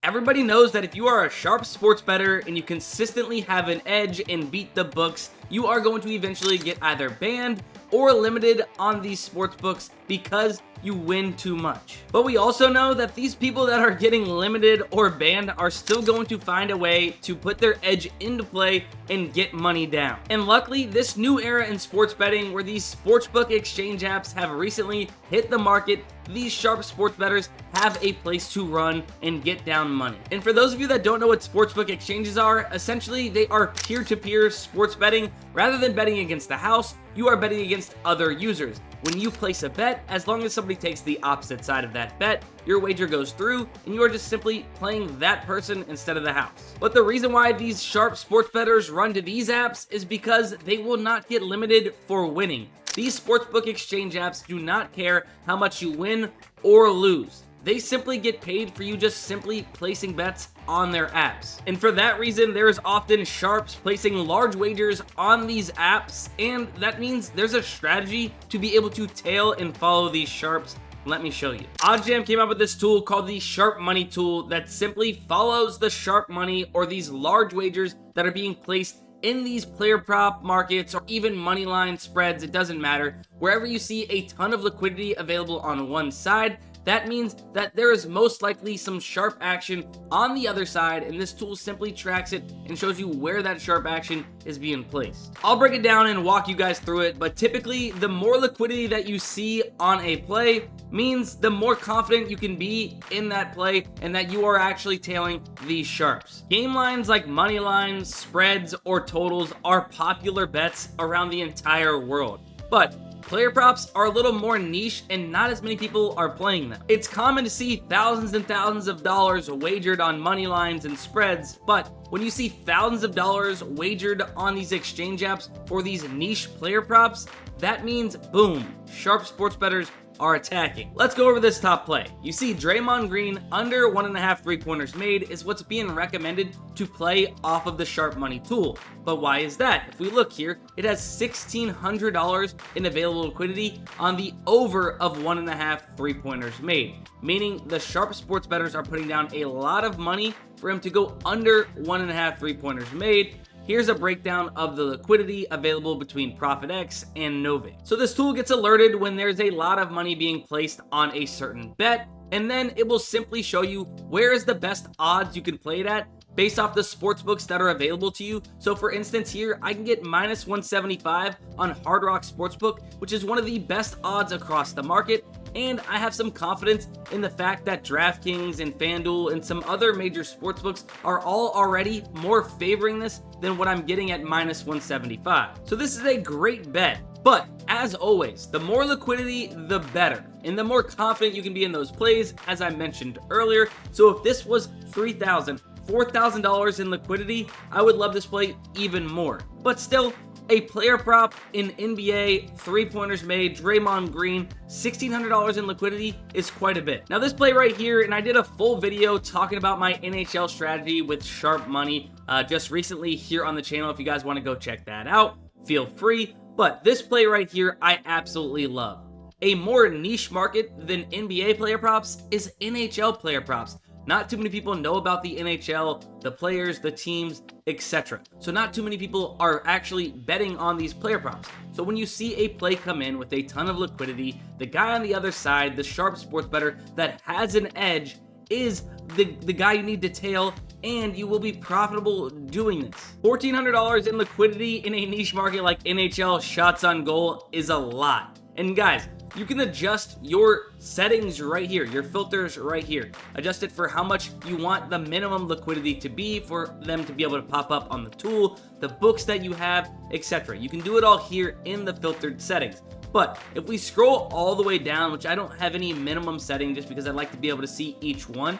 Everybody knows that if you are a sharp sports bettor and you consistently have an edge and beat the books, you are going to eventually get either banned or limited on these sports books because you win too much. But we also know that these people that are getting limited or banned are still going to find a way to put their edge into play and get money down. And luckily, this new era in sports betting where these sportsbook exchange apps have recently hit the market, these sharp sports bettors have a place to run and get down money. And for those of you that don't know what sportsbook exchanges are, essentially they are peer-to-peer sports betting. Rather than betting against the house, you are betting against other users. When you place a bet, as long as somebody takes the opposite side of that bet, your wager goes through and you are just simply playing that person instead of the house. But the reason why these sharp sports bettors run to these apps is because they will not get limited for winning. These sportsbook exchange apps do not care how much you win or lose. They simply get paid for you just simply placing bets on their apps. And for that reason, there is often sharps placing large wagers on these apps, and that means there's a strategy to be able to tail and follow these sharps. Let me show you. OddsJam came up with this tool called the Sharp Money tool that simply follows the sharp money or these large wagers that are being placed in these player prop markets or even money line spreads. It doesn't matter. Wherever you see a ton of liquidity available on one side, that means that there is most likely some sharp action on the other side, and this tool simply tracks it and shows you where that sharp action is being placed. I'll break it down and walk you guys through it, but typically the more liquidity that you see on a play means the more confident you can be in that play and that you are actually tailing these sharps. Game lines like money lines, spreads, or totals are popular bets around the entire world, but player props are a little more niche and not as many people are playing them. It's common to see thousands and thousands of dollars wagered on money lines and spreads, but when you see thousands of dollars wagered on these exchange apps for these niche player props, that means boom, sharp sports bettors are attacking. Let's go over this top play. You see Draymond Green under 1.5 3-pointers made is what's being recommended to play off of the Sharp Money tool. But why is that? If we look here, it has $1,600 in available liquidity on the over of 1.5 3-pointers made, meaning the sharp sports bettors are putting down a lot of money for him to go under 1.5 3-pointers made. Here's a breakdown of the liquidity available between ProfitX and Novate. So this tool gets alerted when there's a lot of money being placed on a certain bet, and then it will simply show you where is the best odds you can play it at based off the sports books that are available to you. So for instance here, I can get minus 175 on Hard Rock Sportsbook, which is one of the best odds across the market. And I have some confidence in the fact that DraftKings and FanDuel and some other major sportsbooks are all already more favoring this than what I'm getting at minus 175. So this is a great bet. But as always, the more liquidity, the better. And the more confident you can be in those plays, as I mentioned earlier. So if this was $3,000, $4,000 in liquidity, I would love this play even more. But still, a player prop in NBA, 3-pointers made, Draymond Green, $1,600 in liquidity is quite a bit. Now this play right here, and I did a full video talking about my NHL strategy with Sharp Money just recently here on the channel. If you guys want to go check that out, feel free. But this play right here, I absolutely love. A more niche market than NBA player props is NHL player props. Not too many people know about the NHL, the players, the teams, etc. So not too many people are actually betting on these player props. So when you see a play come in with a ton of liquidity, the guy on the other side, the sharp sports bettor that has an edge, is the guy you need to tail, and you will be profitable doing this. $1,400 in liquidity in a niche market like NHL shots on goal is a lot. And guys, you can adjust your settings right here, your filters right here. Adjust it for how much you want the minimum liquidity to be for them to be able to pop up on the tool, the books that you have, etc. You can do it all here in the filtered settings. But if we scroll all the way down, which I don't have any minimum setting just because I like to be able to see each one,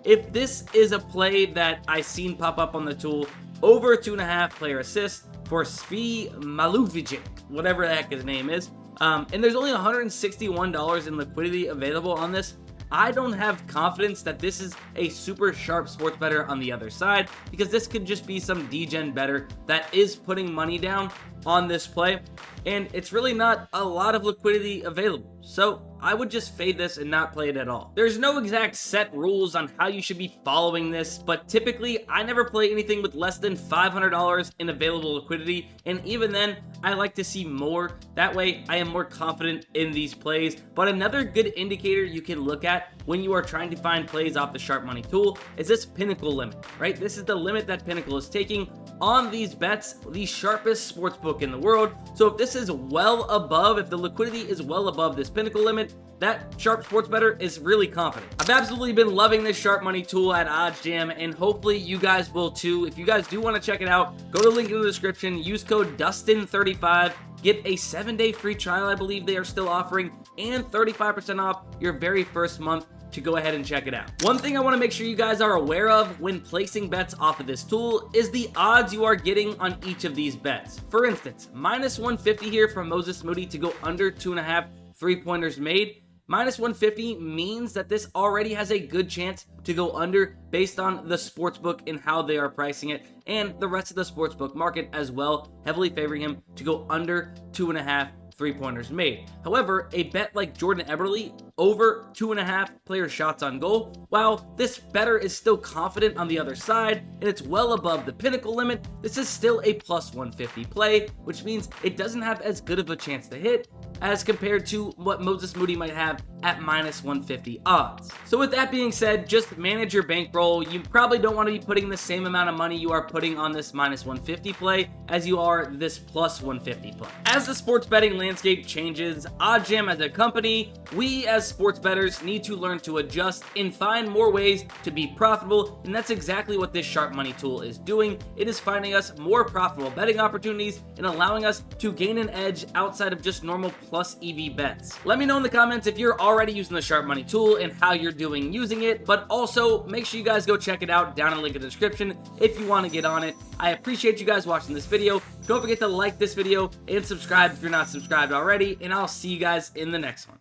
if this is a play that I seen pop up on the tool, over 2.5 player assists for Svi Maluvic, whatever the heck his name is, and there's only $161 in liquidity available on this, I don't have confidence that this is a super sharp sports bettor on the other side, because this could just be some degen bettor that is putting money down on this play. and it's really not a lot of liquidity available. So I would just fade this and not play it at all. There's no exact set rules on how you should be following this, but typically I never play anything with less than $500 in available liquidity, and even then I like to see more. That way I am more confident in these plays. But another good indicator you can look at when you are trying to find plays off the Sharp Money tool is this Pinnacle limit, right? This is the limit that Pinnacle is taking on these bets, the sharpest sportsbook in the world. So if this is well above, if the liquidity is well above this Pinnacle limit, that Sharp Sports Better is really confident. I've absolutely been loving this Sharp Money tool at OddsJam, and hopefully you guys will too. If you guys do want to check it out, go to the link in the description, use code Dustin35, get a 7-day free trial, I believe they are still offering, and 35% off your very first month to go ahead and check it out. One thing I want to make sure you guys are aware of when placing bets off of this tool is the odds you are getting on each of these bets. For instance, minus 150 here from Moses Moody to go under 2.5 3-pointers made. Minus 150 means that this already has a good chance to go under based on the sportsbook and how they are pricing it, and the rest of the sportsbook market as well, heavily favoring him to go under 2.5 3-pointers made. However, a bet like Jordan Eberle over 2.5 player shots on goal, while this better is still confident on the other side and it's well above the Pinnacle limit, this is still a plus 150 play, which means it doesn't have as good of a chance to hit as compared to what Moses Moody might have at minus 150 odds. So with that being said, just manage your bankroll. You probably don't want to be putting the same amount of money you are putting on this minus 150 play as you are this plus 150 play. As the sports betting landscape changes, OddsJam as a company, we as sports bettors need to learn to adjust and find more ways to be profitable, and that's exactly what this Sharp Money tool is doing. It is finding us more profitable betting opportunities and allowing us to gain an edge outside of just normal plus EV bets. Let me know in the comments if you're already using the Sharp Money tool and how you're doing using it, but also make sure you guys go check it out down in the link in the description if you want to get on it. I appreciate you guys watching this video. Don't forget to like this video and subscribe if you're not subscribed already, and I'll see you guys in the next one.